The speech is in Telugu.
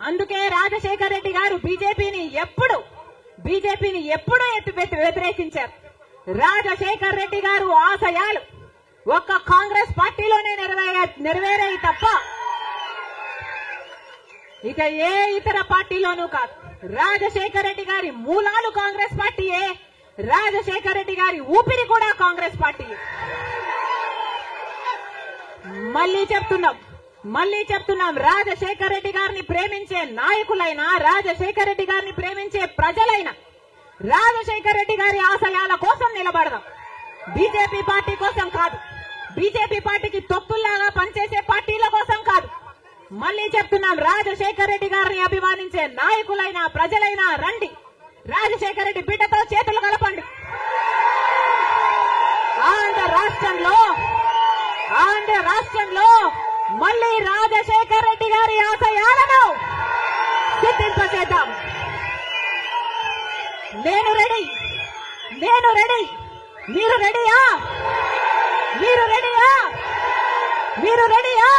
అందుకే రాజశేఖర రెడ్డి గారు బీజేపీని ఎప్పుడు వ్యతిరేకించారు. రాజశేఖర రెడ్డి గారు ఆశయాలు ఒక్క కాంగ్రెస్ పార్టీలోనే నెరవేరాయి తప్ప ఇక ఏ ఇతర పార్టీలోనూ కాదు. రాజశేఖర రెడ్డి గారి మూలాలు కాంగ్రెస్ పార్టీయే, రాజశేఖర రెడ్డి గారి ఊపిరి కూడా కాంగ్రెస్ పార్టీయే. మళ్ళీ చెప్తున్నాం రాజశేఖర రెడ్డి గారిని ప్రేమించే నాయకులైనా, రాజశేఖర రెడ్డి గారిని ప్రేమించే ప్రజలైనా రాజశేఖర రెడ్డి గారి ఆశయాల కోసం నిలబడదాం. బీజేపీ పార్టీ కోసం కాదు, బీజేపీ పార్టీకి తొత్తుల్లాగా పనిచేసే పార్టీల కోసం కాదు. మళ్ళీ చెప్తున్నాం రాజశేఖర రెడ్డి గారిని అభిమానించే నాయకులైనా ప్రజలైనా రండి, రాజశేఖర రెడ్డి బిడ్డతో చేతులు కలపండి. ఆంధ్ర రాష్ట్రంలో మళ్ళీ రాజశేఖర రెడ్డి గారి ఆశయాలను సిద్ధింపచేద్దాం. నేను రెడీ. మీరు రెడీయా?